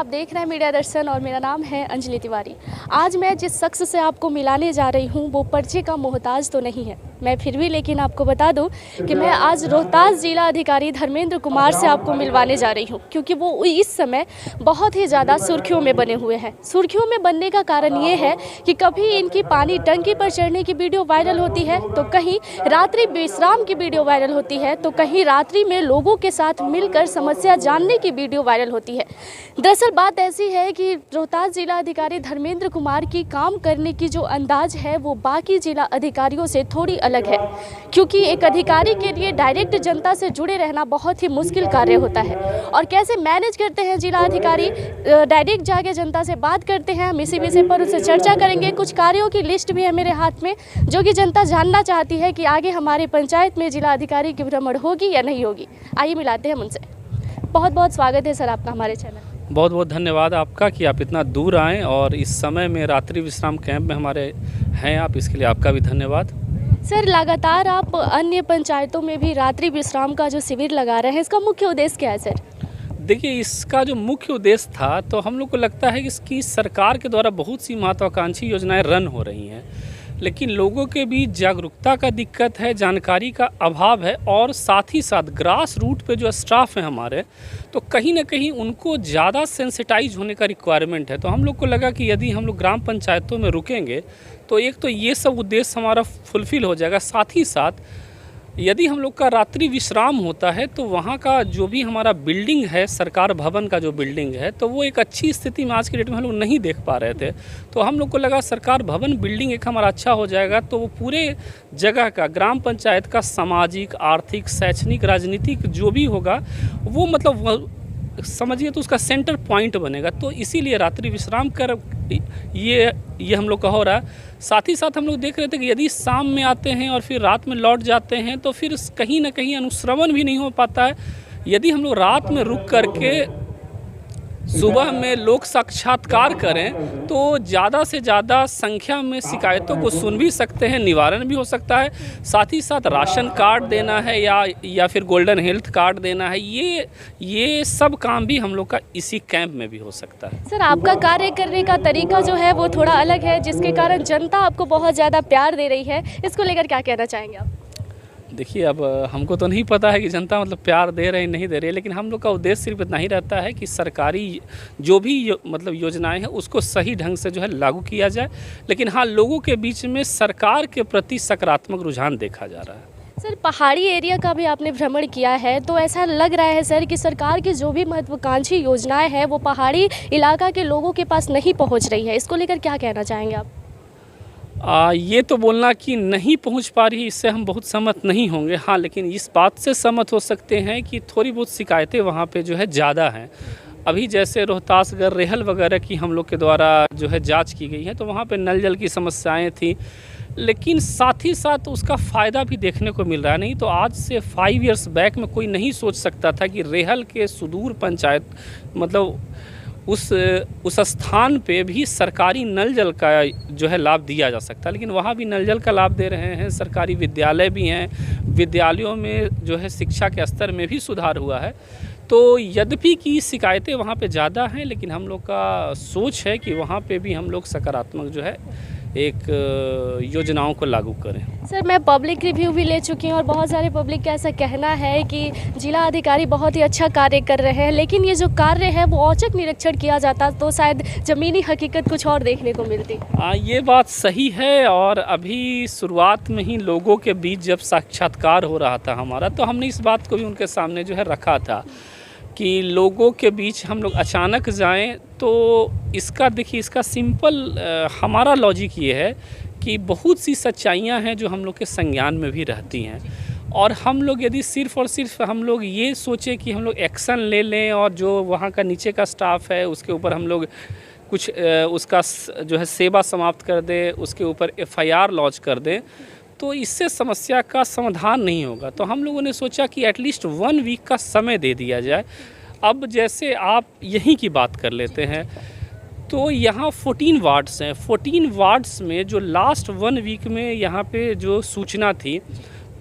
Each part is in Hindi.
आप देख रहे हैं मीडिया दर्शन और मेरा नाम है अंजलि तिवारी। आज मैं जिस शख्स से आपको मिलाने जा रही हूं वो परिचय का मोहताज तो नहीं है, मैं फिर भी लेकिन आपको बता दूं कि मैं आज रोहतास जिला अधिकारी धर्मेंद्र कुमार से आपको मिलवाने जा रही हूं, क्योंकि वो इस समय बहुत ही ज़्यादा सुर्खियों में बने हुए हैं। सुर्खियों में बनने का कारण ये है कि कभी इनकी पानी टंकी पर चढ़ने की वीडियो वायरल होती है, तो कहीं रात्रि विश्राम की वीडियो वायरल होती है, तो कहीं रात्रि में लोगों के साथ मिलकर समस्या जानने की वीडियो वायरल होती है। दरअसल बात ऐसी है कि रोहतास जिला अधिकारी धर्मेंद्र कुमार की काम करने की जो अंदाज है वो बाकी जिला अधिकारियों से थोड़ी अलग है, क्योंकि एक अधिकारी के लिए डायरेक्ट जनता से जुड़े रहना बहुत ही मुश्किल कार्य होता है। और कैसे मैनेज करते हैं जिला अधिकारी, डायरेक्ट जाके जनता से बात करते हैं, हम इसी विषय पर उनसे चर्चा करेंगे। कुछ कार्यों की लिस्ट भी है मेरे हाथ में जो कि जनता जानना चाहती है कि आगे हमारे पंचायत में जिला अधिकारी की भ्रमण होगी या नहीं होगी। आइए मिलाते हैं उनसे। बहुत बहुत स्वागत है सर आपका हमारे चैनल। बहुत बहुत धन्यवाद आपका कि आप इतना दूर आएँ और इस समय में रात्रि विश्राम कैंप में हमारे हैं आप, इसके लिए आपका भी धन्यवाद। सर लगातार आप अन्य पंचायतों में भी रात्रि विश्राम का जो शिविर लगा रहे हैं, इसका मुख्य उद्देश्य क्या है सर? देखिए, इसका जो मुख्य उद्देश्य था तो हम लोग को लगता है कि इसकी सरकार के द्वारा बहुत सी महत्वाकांक्षी योजनाएं रन हो रही हैं, लेकिन लोगों के बीच जागरूकता का दिक्कत है, जानकारी का अभाव है और साथ ही साथ ग्रास रूट पे जो स्टाफ है हमारे, तो कहीं ना कहीं उनको ज़्यादा सेंसिटाइज होने का रिक्वायरमेंट है। तो हम लोग को लगा कि यदि हम लोग ग्राम पंचायतों में रुकेंगे तो एक तो ये सब उद्देश्य हमारा फुलफ़िल हो जाएगा, साथ ही साथ यदि हम लोग का रात्रि विश्राम होता है तो वहाँ का जो भी हमारा बिल्डिंग है, सरकार भवन का जो बिल्डिंग है, तो वो एक अच्छी स्थिति में आज के डेट में हम लोग नहीं देख पा रहे थे। तो हम लोग को लगा सरकार भवन बिल्डिंग एक हमारा अच्छा हो जाएगा तो वो पूरे जगह का, ग्राम पंचायत का सामाजिक, आर्थिक, शैक्षणिक, राजनीतिक जो भी होगा वो मतलब समझिए तो उसका सेंटर पॉइंट बनेगा। तो इसीलिए रात्रि विश्राम कर ये हम लोग का हो रहा है। साथ ही साथ हम लोग देख रहे थे कि यदि शाम में आते हैं और फिर रात में लौट जाते हैं तो फिर कहीं ना कहीं अनुश्रवण भी नहीं हो पाता है। यदि हम लोग रात में रुक करके सुबह में लोक साक्षात्कार करें तो ज़्यादा से ज़्यादा संख्या में शिकायतों को सुन भी सकते हैं, निवारण भी हो सकता है। साथ ही साथ राशन कार्ड देना है या फिर गोल्डन हेल्थ कार्ड देना है, ये सब काम भी हम लोग का इसी कैंप में भी हो सकता है। सर आपका कार्य करने का तरीका जो है वो थोड़ा अलग है, जिसके कारण जनता आपको बहुत ज़्यादा प्यार दे रही है, इसको लेकर क्या कहना चाहेंगे आप? देखिए, अब हमको तो नहीं पता है कि जनता मतलब प्यार दे रहे नहीं दे रहे, लेकिन हम लोग का उद्देश्य सिर्फ इतना ही रहता है कि सरकारी जो भी मतलब योजनाएं हैं उसको सही ढंग से जो है लागू किया जाए। लेकिन हाँ, लोगों के बीच में सरकार के प्रति सकारात्मक रुझान देखा जा रहा है। सर पहाड़ी एरिया का भी आपने भ्रमण किया है, तो ऐसा लग रहा है सर कि सरकार की जो भी महत्वाकांक्षी योजनाएं हैं वो पहाड़ी इलाका के लोगों के पास नहीं पहुँच रही है, इसको लेकर क्या कहना चाहेंगे आप? ये तो बोलना कि नहीं पहुंच पा रही, इससे हम बहुत सहमत नहीं होंगे। हाँ, लेकिन इस बात से सहमत हो सकते हैं कि थोड़ी बहुत शिकायतें वहाँ पे जो है ज़्यादा हैं। अभी जैसे रोहतासगढ़, रेहल वगैरह की हम लोग के द्वारा जो है जांच की गई है, तो वहाँ पे नल जल की समस्याएं थी, लेकिन साथ ही साथ उसका फ़ायदा भी देखने को मिल रहा है। नहीं तो आज से 5 इयर्स बैक में कोई नहीं सोच सकता था कि रेहल के सुदूर पंचायत मतलब उस स्थान पे भी सरकारी नल जल का जो है लाभ दिया जा सकता है। लेकिन वहाँ भी नल जल का लाभ दे रहे हैं, सरकारी विद्यालय भी हैं, विद्यालयों में जो है शिक्षा के स्तर में भी सुधार हुआ है। तो यद्यपि की शिकायतें वहाँ पे ज़्यादा हैं, लेकिन हम लोग का सोच है कि वहाँ पे भी हम लोग सकारात्मक जो है एक योजनाओं को लागू करें। सर मैं पब्लिक रिव्यू भी ले चुकी हूँ और बहुत सारे पब्लिक का ऐसा कहना है कि जिला अधिकारी बहुत ही अच्छा कार्य कर रहे हैं, लेकिन ये जो कार्य है वो औचक निरीक्षण किया जाता तो शायद ज़मीनी हकीकत कुछ और देखने को मिलती। ये बात सही है। और अभी शुरुआत में ही लोगों के बीच जब साक्षात्कार हो रहा था हमारा, तो हमने इस बात को भी उनके सामने जो है रखा था कि लोगों के बीच हम लोग अचानक जाएं तो इसका देखिए, इसका सिंपल हमारा लॉजिक ये है कि बहुत सी सच्चाइयां हैं जो हम लोग के संज्ञान में भी रहती हैं, और हम लोग यदि सिर्फ़ और सिर्फ हम लोग ये सोचें कि हम लोग एक्शन ले लें और जो वहाँ का नीचे का स्टाफ है उसके ऊपर हम लोग कुछ उसका जो है सेवा समाप्त कर दें, उसके ऊपर FIR लॉन्च कर दें, तो इससे समस्या का समाधान नहीं होगा। तो हम लोगों ने सोचा कि एटलीस्ट 1 वीक का समय दे दिया जाए। अब जैसे आप यहीं की बात कर लेते हैं तो यहाँ 14 वार्ड्स हैं। 14 वार्ड्स में जो लास्ट 1 वीक में यहाँ पे जो सूचना थी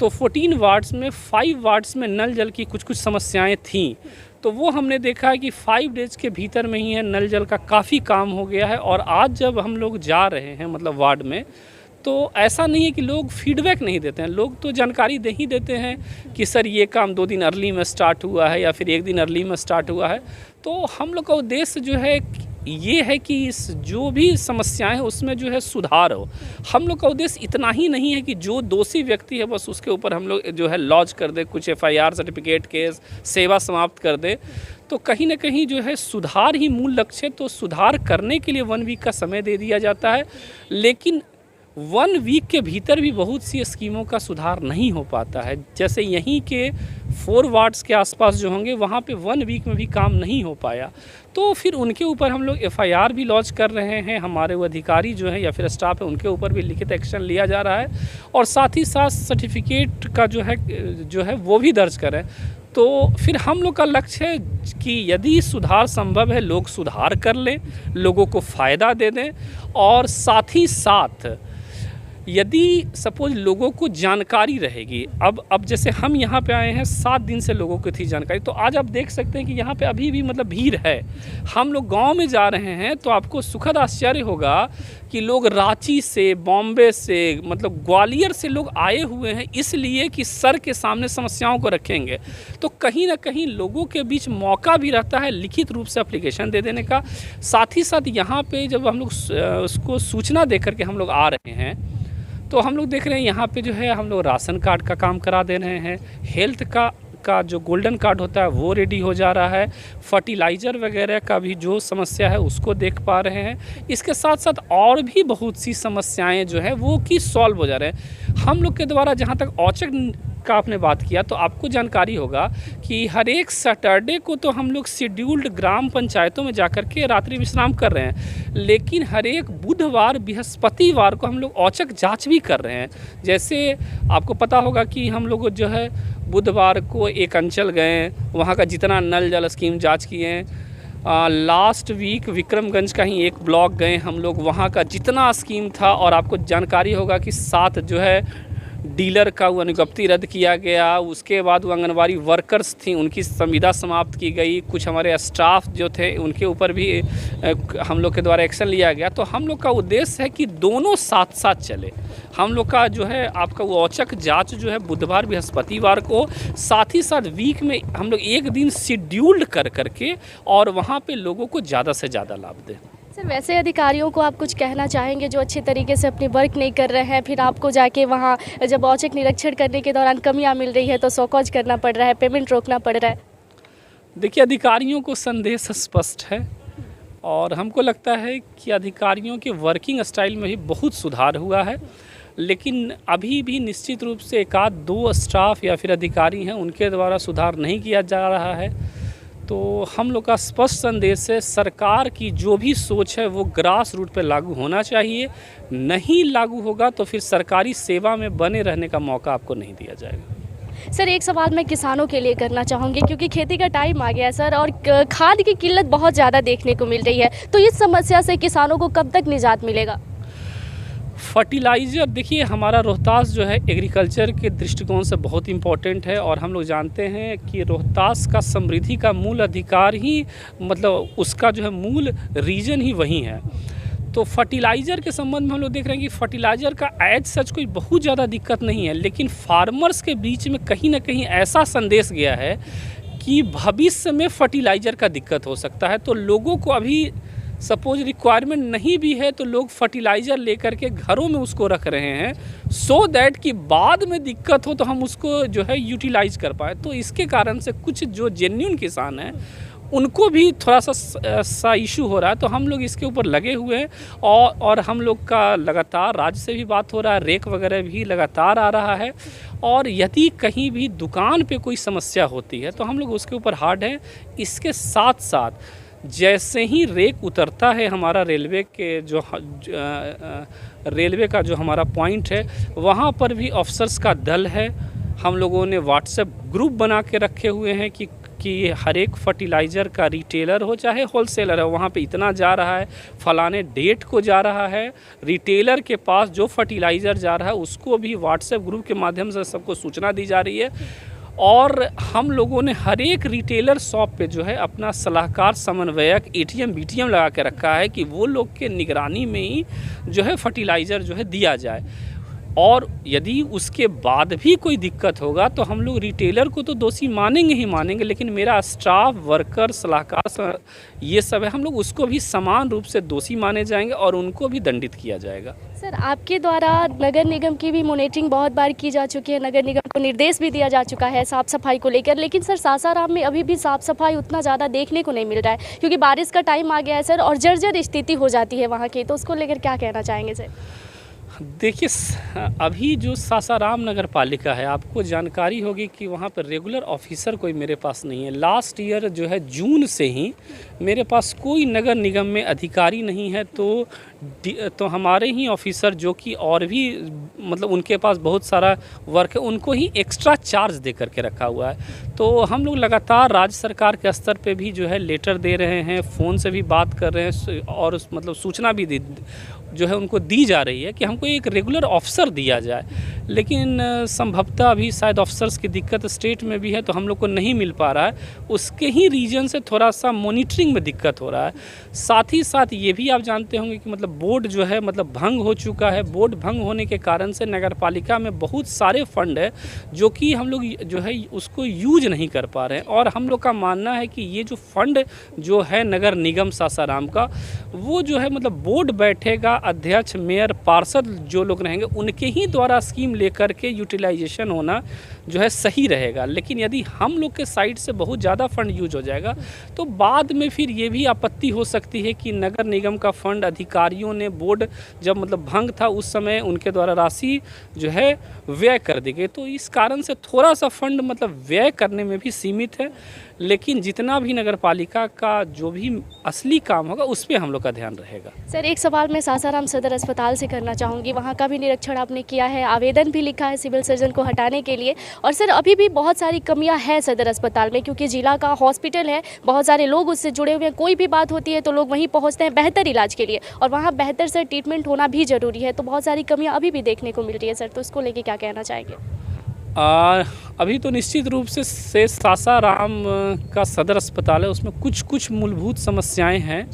तो 14 वार्ड्स में 5 वार्ड्स में नल जल की कुछ समस्याएं थीं। तो वो हमने देखा है कि 5 डेज़ के भीतर में ही है नल जल का काफ़ी काम हो गया है। और आज जब हम लोग जा रहे हैं मतलब वार्ड में, तो ऐसा नहीं है कि लोग फीडबैक नहीं देते हैं, लोग तो जानकारी दे ही देते हैं कि सर ये काम 2 दिन अर्ली में स्टार्ट हुआ है या फिर 1 दिन अर्ली में स्टार्ट हुआ है। तो हम लोग का उद्देश्य जो है ये है कि इस जो भी समस्याएं हैं उसमें जो है सुधार हो। हम लोग का उद्देश्य इतना ही नहीं है कि जो दोषी व्यक्ति है बस उसके ऊपर हम लोग जो है लॉन्च कर दे, कुछ FIR सर्टिफिकेट केस, सेवा समाप्त कर दे। तो कहीं ना कहीं जो है सुधार ही मूल लक्ष्य है। तो सुधार करने के लिए 1 वीक का समय दे दिया जाता है, लेकिन 1 वीक के भीतर भी बहुत सी स्कीमों का सुधार नहीं हो पाता है। जैसे यहीं के 4 वार्ड्स के आसपास जो होंगे वहाँ पे 1 वीक में भी काम नहीं हो पाया, तो फिर उनके ऊपर हम लोग FIR भी लॉन्च कर रहे हैं। हमारे वो अधिकारी जो है या फिर स्टाफ है उनके ऊपर भी लिखित एक्शन लिया जा रहा है, और साथ ही साथ सर्टिफिकेट का जो है वो भी दर्ज करें। तो फिर हम लोग का लक्ष्य है कि यदि सुधार संभव है, लोग सुधार कर लें, लोगों को फ़ायदा दे दें, और साथ ही साथ यदि सपोज लोगों को जानकारी रहेगी। अब जैसे हम यहाँ पे आए हैं 7 दिन से लोगों को थी जानकारी, तो आज आप देख सकते हैं कि यहाँ पे अभी भी मतलब भीड़ है। हम लोग गांव में जा रहे हैं तो आपको सुखद आश्चर्य होगा कि लोग रांची से, बॉम्बे से, मतलब ग्वालियर से लोग आए हुए हैं, इसलिए कि सर के सामने समस्याओं को रखेंगे। तो कहीं ना कहीं लोगों के बीच मौका भी रहता है लिखित रूप से एप्लीकेशन दे देने का। साथ ही साथ यहाँ पे जब हम लोग उसको सूचना दे करके हम लोग आ रहे हैं, तो हम लोग देख रहे हैं यहाँ पे जो है हम लोग राशन कार्ड का काम करा दे रहे हैं, हेल्थ का जो गोल्डन कार्ड होता है वो रेडी हो जा रहा है, फर्टिलाइज़र वगैरह का भी जो समस्या है उसको देख पा रहे हैं। इसके साथ साथ और भी बहुत सी समस्याएं जो है वो कि सॉल्व हो जा रहे हैं हम लोग के द्वारा। जहाँ तक औचक का आपने बात किया, तो आपको जानकारी होगा कि हर एक सैटरडे को तो हम लोग शेड्यूल्ड ग्राम पंचायतों में जाकर के रात्रि विश्राम कर रहे हैं, लेकिन हर एक बुधवार, बृहस्पतिवार को हम लोग औचक जांच भी कर रहे हैं। जैसे आपको पता होगा कि हम लोग जो है बुधवार को एक अंचल गए, वहाँ का जितना नल जल स्कीम जाँच किए। लास्ट वीक विक्रमगंज का ही एक ब्लॉक गए हम लोग, वहाँ का जितना स्कीम था, और आपको जानकारी होगा कि 7 जो है डीलर का वो अनुज्ञप्ति रद्द किया गया। उसके बाद वो आंगनबाड़ी वर्कर्स थी उनकी संविदा समाप्त की गई। कुछ हमारे स्टाफ जो थे उनके ऊपर भी हम लोग के द्वारा एक्शन लिया गया। तो हम लोग का उद्देश्य है कि दोनों साथ साथ चले। हम लोग का जो है आपका वो औचक जांच जो है बुधवार, बृहस्पतिवार को, साथ ही साथ वीक में हम लोग एक दिन शेड्यूल्ड कर करके और वहाँ पे लोगों को ज़्यादा से ज़्यादा लाभ दें। सर, वैसे अधिकारियों को आप कुछ कहना चाहेंगे जो अच्छे तरीके से अपनी वर्क नहीं कर रहे हैं, फिर आपको जाके वहाँ जब औचक निरीक्षण करने के दौरान कमियाँ मिल रही है तो सौकौज करना पड़ रहा है, पेमेंट रोकना पड़ रहा है? देखिए, अधिकारियों को संदेश स्पष्ट है, और हमको लगता है कि अधिकारियों के वर्किंग स्टाइल में भी बहुत सुधार हुआ है, लेकिन अभी भी निश्चित रूप से 1-2 स्टाफ या फिर अधिकारी हैं उनके द्वारा सुधार नहीं किया जा रहा है। तो हम लोग का स्पष्ट संदेश है, सरकार की जो भी सोच है वो ग्रास रूट पे लागू होना चाहिए। नहीं लागू होगा तो फिर सरकारी सेवा में बने रहने का मौका आपको नहीं दिया जाएगा। सर, एक सवाल मैं किसानों के लिए करना चाहूँगी, क्योंकि खेती का टाइम आ गया है सर, और खाद की किल्लत बहुत ज़्यादा देखने को मिल रही है। तो इस समस्या से किसानों को कब तक निजात मिलेगा? फर्टिलाइज़र, देखिए हमारा रोहतास जो है एग्रीकल्चर के दृष्टिकोण से बहुत इम्पोर्टेंट है, और हम लोग जानते हैं कि रोहतास का समृद्धि का मूल अधिकार ही, मतलब उसका जो है मूल रीजन ही वही है। तो फर्टिलाइज़र के संबंध में हम लोग देख रहे हैं कि फर्टिलाइज़र का एज सच कोई बहुत ज़्यादा दिक्कत नहीं है, लेकिन फार्मर्स के बीच में कहीं ना कहीं ऐसा संदेश गया है कि भविष्य में फर्टिलाइज़र का दिक्कत हो सकता है। तो लोगों को अभी सपोज रिक्वायरमेंट नहीं भी है तो लोग फर्टिलाइज़र लेकर के घरों में उसको रख रहे हैं, सो दैट कि बाद में दिक्कत हो तो हम उसको जो है यूटिलाइज कर पाए। तो इसके कारण से कुछ जो जेन्युइन किसान हैं उनको भी थोड़ा सा इशू हो रहा है। तो हम लोग इसके ऊपर लगे हुए हैं, और हम लोग का लगातार राज्य से भी बात हो रहा है, रेक वगैरह भी लगातार आ रहा है, और यदि कहीं भी दुकान पे कोई समस्या होती है तो हम लोग उसके ऊपर हार्ड हैं। इसके साथ साथ जैसे ही रेक उतरता है हमारा रेलवे के जो रेलवे का जो हमारा पॉइंट है, वहाँ पर भी ऑफिसर्स का दल है। हम लोगों ने व्हाट्सएप ग्रुप बना के रखे हुए हैं कि कि हर एक फर्टिलाइज़र का रिटेलर हो चाहे होलसेलर है, वहाँ पे इतना जा रहा है, फलाने डेट को जा रहा है, रिटेलर के पास जो फर्टिलाइज़र जा रहा है उसको भी व्हाट्सएप ग्रुप के माध्यम से सबको सूचना दी जा रही है। और हम लोगों ने हर एक रिटेलर शॉप पे जो है अपना सलाहकार समन्वयक एटीएम बीटीएम लगा के रखा है कि वो लोग के निगरानी में ही जो है फर्टिलाइज़र जो है दिया जाए। और यदि उसके बाद भी कोई दिक्कत होगा तो हम लोग रिटेलर को तो दोषी मानेंगे ही मानेंगे, लेकिन मेरा स्टाफ, वर्कर, सलाहकार ये सब है, हम लोग उसको भी समान रूप से दोषी माने जाएंगे और उनको भी दंडित किया जाएगा। सर, आपके द्वारा नगर निगम की भी मॉनिटरिंग बहुत बार की जा चुकी है, नगर निगम को निर्देश भी दिया जा चुका है साफ़ सफाई को लेकर, लेकिन सर सासाराम में अभी भी साफ़ सफाई उतना ज़्यादा देखने को नहीं मिल रहा है क्योंकि बारिश का टाइम आ गया है सर और जर्जर स्थिति हो जाती है वहाँ की, तो उसको लेकर क्या कहना चाहेंगे सर? देखिए, अभी जो सासाराम नगर पालिका है, आपको जानकारी होगी कि वहाँ पर रेगुलर ऑफिसर कोई मेरे पास नहीं है। लास्ट ईयर जो है जून से ही मेरे पास कोई नगर निगम में अधिकारी नहीं है, तो हमारे ही ऑफिसर जो कि और भी मतलब उनके पास बहुत सारा वर्क है, उनको ही एक्स्ट्रा चार्ज दे करके रखा हुआ है। तो हम लोग लगातार राज्य सरकार के स्तर पे भी जो है लेटर दे रहे हैं, फ़ोन से भी बात कर रहे हैं और मतलब सूचना भी जो है उनको दी जा रही है कि हमको एक रेगुलर ऑफिसर दिया जाए, लेकिन संभवतः अभी शायद ऑफिसर्स की दिक्कत स्टेट में भी है तो हम लोग को नहीं मिल पा रहा है। उसके ही रीजन से थोड़ा सा मॉनिटरिंग में दिक्कत हो रहा है। साथ ही साथ ये भी आप जानते होंगे कि मतलब बोर्ड जो है मतलब भंग हो चुका है। बोर्ड भंग होने के कारण से नगर पालिका में बहुत सारे फंड है जो कि हम लोग जो है उसको यूज नहीं कर पा रहे हैं, और हम लोग का मानना है कि ये जो फंड जो है नगर निगम सासाराम का, वो जो है मतलब बोर्ड बैठेगा, अध्यक्ष, मेयर, पार्षद जो लोग रहेंगे उनके ही द्वारा स्कीम लेकर के यूटिलाइजेशन होना जो है सही रहेगा। लेकिन यदि हम लोग के साइड से बहुत ज़्यादा फंड यूज हो जाएगा तो बाद में फिर ये भी आपत्ति हो सकती है कि नगर निगम का फंड अधिकारियों ने, बोर्ड जब मतलब भंग था उस समय उनके द्वारा राशि जो है व्यय कर दी गई, तो इस कारण से थोड़ा सा फंड मतलब व्यय करने में भी सीमित है। लेकिन जितना भी नगर पालिका का जो भी असली काम होगा उस पर हम लोग का ध्यान रहेगा। सर, एक सवाल मैं सासाराम सदर अस्पताल से करना चाहूँगी। वहाँ का भी निरीक्षण आपने किया है, आवेदन भी लिखा है सिविल सर्जन को हटाने के लिए, और सर अभी भी बहुत सारी कमियाँ हैं सदर अस्पताल में क्योंकि जिला का हॉस्पिटल है, बहुत सारे लोग उससे जुड़े हुए हैं। कोई भी बात होती है तो लोग वहीं पहुँचते हैं बेहतर इलाज के लिए, और वहाँ बेहतर सर ट्रीटमेंट होना भी ज़रूरी है। तो बहुत सारी कमियाँ अभी भी देखने को मिल रही है सर, तो उसको लेके क्या कहना चाहेंगे? अभी तो निश्चित रूप से सासाराम का सदर अस्पताल है, उसमें कुछ मूलभूत समस्याएं हैं।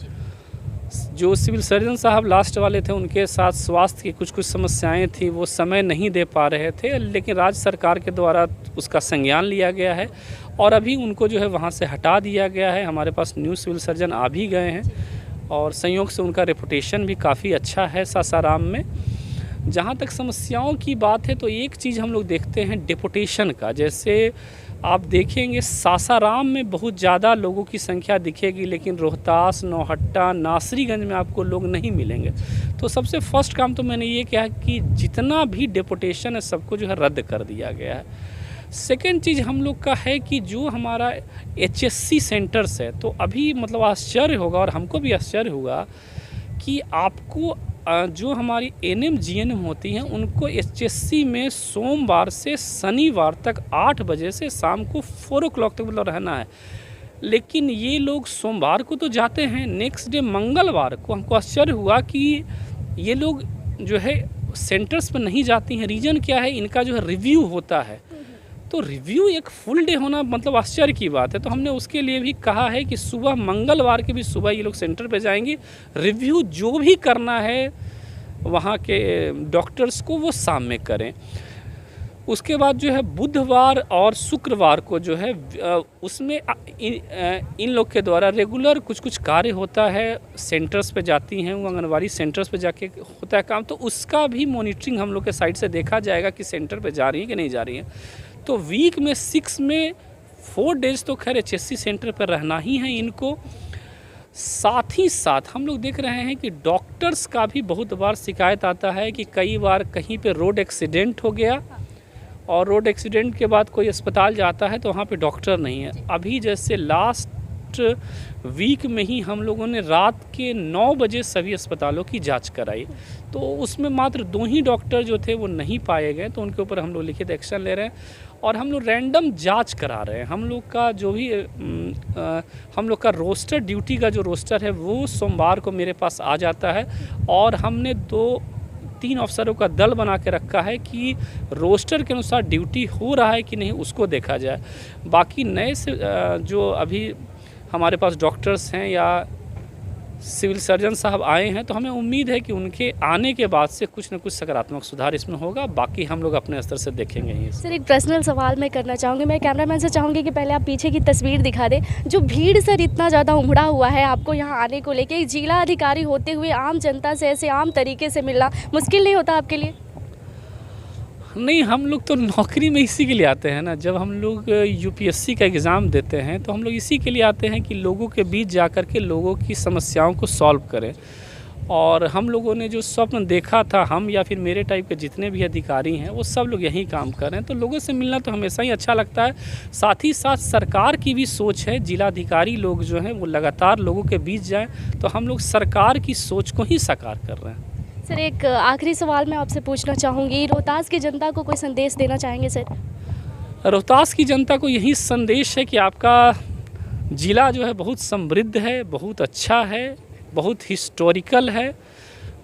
जो सिविल सर्जन साहब लास्ट वाले थे उनके साथ स्वास्थ्य की कुछ समस्याएं थी, वो समय नहीं दे पा रहे थे, लेकिन राज्य सरकार के द्वारा उसका संज्ञान लिया गया है और अभी उनको जो है वहाँ से हटा दिया गया है। हमारे पास न्यू सिविल सर्जन आ भी गए हैं और संयोग से उनका रेपुटेशन भी काफ़ी अच्छा है सासाराम में। जहाँ तक समस्याओं की बात है तो एक चीज़ हम लोग देखते हैं डेपुटेशन का। जैसे आप देखेंगे सासाराम में बहुत ज़्यादा लोगों की संख्या दिखेगी, लेकिन रोहतास, नौहट्टा, नासरीगंज में आपको लोग नहीं मिलेंगे। तो सबसे फर्स्ट काम तो मैंने ये किया कि जितना भी डेपुटेशन है सबको जो है रद्द कर दिया गया है। सेकेंड चीज़ हम लोग का है कि जो हमारा HSC सेंटर्स है, तो अभी मतलब आश्चर्य होगा और हमको भी आश्चर्य हुआ कि आपको जो हमारी NM GNM होती हैं उनको HSC में सोमवार से शनिवार तक 8 बजे से शाम को 4 o'clock तक मतलब रहना है। लेकिन ये लोग सोमवार को तो जाते हैं, नेक्स्ट डे मंगलवार को हमको आश्चर्य हुआ कि ये लोग जो है सेंटर्स पर नहीं जाती हैं। रीज़न क्या है? इनका जो है रिव्यू होता है, तो रिव्यू एक फुल डे होना मतलब आश्चर्य की बात है। तो हमने उसके लिए भी कहा है कि सुबह मंगलवार के भी सुबह ये लोग सेंटर पे जाएंगे, रिव्यू जो भी करना है वहाँ के डॉक्टर्स को वो शाम में करें। उसके बाद जो है बुधवार और शुक्रवार को जो है उसमें इन लोग के द्वारा रेगुलर कुछ कार्य होता है, सेंटर्स पे जाती हैं, वो आंगनवाड़ी सेंटर्स पे जाके होता है काम, तो उसका भी मॉनिटरिंग हम लोग के साइड से देखा जाएगा कि सेंटर पे जा रही हैं कि नहीं जा रही हैं। तो वीक में 6 में 4 डेज तो खैर HSC सेंटर पर रहना ही है इनको। साथ ही साथ हम लोग देख रहे हैं कि डॉक्टर्स का भी बहुत बार शिकायत आता है कि कई बार कहीं पे रोड एक्सीडेंट हो गया और रोड एक्सीडेंट के बाद कोई अस्पताल जाता है तो वहाँ पे डॉक्टर नहीं है। अभी जैसे लास्ट फर्स्ट वीक में ही हम लोगों ने रात के 9 बजे सभी अस्पतालों की जांच कराई। तो उसमें मात्र 2 ही डॉक्टर जो थे वो नहीं पाए गए, तो उनके ऊपर हम लोग लिखित एक्शन ले रहे हैं और हम लोग रैंडम जांच करा रहे हैं। हम लोग का जो भी हम लोग का रोस्टर, ड्यूटी का जो रोस्टर है वो सोमवार को मेरे पास आ जाता है और हमने 2-3 अफसरों का दल बना के रखा है कि रोस्टर के अनुसार ड्यूटी हो रहा है कि नहीं उसको देखा जाए। बाकी नए से जो अभी हमारे पास डॉक्टर्स हैं या सिविल सर्जन साहब आए हैं, तो हमें उम्मीद है कि उनके आने के बाद से कुछ न कुछ सकारात्मक सुधार इसमें होगा। बाकी हम लोग अपने स्तर से देखेंगे ही। सर एक पर्सनल सवाल मैं करना चाहूँगी, मैं कैमरामैन से चाहूँगी कि पहले आप पीछे की तस्वीर दिखा दें। जो भीड़ सर इतना ज़्यादा उमड़ा हुआ है आपको यहाँ आने को लेके, जिला अधिकारी होते हुए आम जनता से ऐसे आम तरीके से मिलना मुश्किल नहीं होता आपके लिए? नहीं, हम लोग तो नौकरी में इसी के लिए आते हैं ना। जब हम लोग यूपीएससी का एग्ज़ाम देते हैं तो हम लोग इसी के लिए आते हैं कि लोगों के बीच जा कर के लोगों की समस्याओं को सॉल्व करें। और हम लोगों ने जो स्वप्न देखा था, हम या फिर मेरे टाइप के जितने भी अधिकारी हैं वो सब लोग यही काम कर रहे हैं। तो लोगों से मिलना तो हमेशा ही अच्छा लगता है। साथ ही साथ सरकार की भी सोच है, जिलाधिकारी लोग जो हैं वो लगातार लोगों के बीच जाएँ, तो हम लोग सरकार की सोच को ही साकार कर रहे हैं। सर एक आखिरी सवाल मैं आपसे पूछना चाहूँगी, रोहतास की जनता को कोई संदेश देना चाहेंगे सर? रोहतास की जनता को यही संदेश है कि आपका ज़िला जो है बहुत समृद्ध है, बहुत अच्छा है, बहुत हिस्टोरिकल है।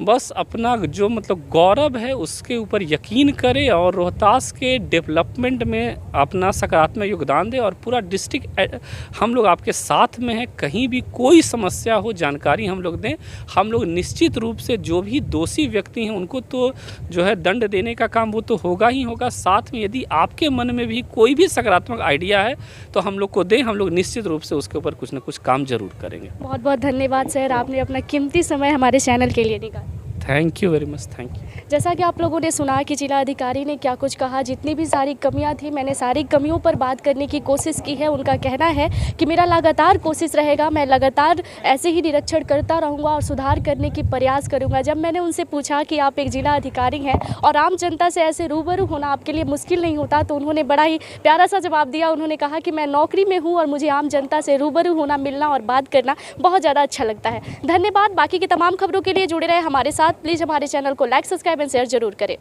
बस अपना जो मतलब गौरव है उसके ऊपर यकीन करें और रोहतास के डेवलपमेंट में अपना सकारात्मक योगदान दें। और पूरा डिस्ट्रिक्ट हम लोग आपके साथ में हैं। कहीं भी कोई समस्या हो जानकारी हम लोग दें। हम लोग निश्चित रूप से जो भी दोषी व्यक्ति हैं उनको तो जो है दंड देने का काम वो तो होगा ही होगा। साथ में यदि आपके मन में भी कोई भी सकारात्मक आइडिया है तो हम लोग को दें, हम लोग निश्चित रूप से उसके ऊपर कुछ न कुछ काम जरूर करेंगे। बहुत बहुत धन्यवाद सर, आपने अपना कीमती समय हमारे चैनल के लिए निकाला। Thank you very much, thank you. जैसा कि आप लोगों ने सुना कि जिला अधिकारी ने क्या कुछ कहा, जितनी भी सारी कमियां थी मैंने सारी कमियों पर बात करने की कोशिश की है। उनका कहना है कि मेरा लगातार कोशिश रहेगा, मैं लगातार ऐसे ही निरीक्षण करता रहूँगा और सुधार करने की प्रयास करूँगा। जब मैंने उनसे पूछा कि आप एक जिला अधिकारी हैं और आम जनता से ऐसे रूबरू होना आपके लिए मुश्किल नहीं होता, तो उन्होंने बड़ा ही प्यारा सा जवाब दिया। उन्होंने कहा कि मैं नौकरी में हूँ और मुझे आम जनता से रूबरू होना, मिलना और बात करना बहुत ज़्यादा अच्छा लगता है। धन्यवाद। बाकी की तमाम खबरों के लिए जुड़े रहे हमारे साथ। प्लीज़ हमारे चैनल को लाइक, सब्सक्राइब एंड शेयर जरूर करें।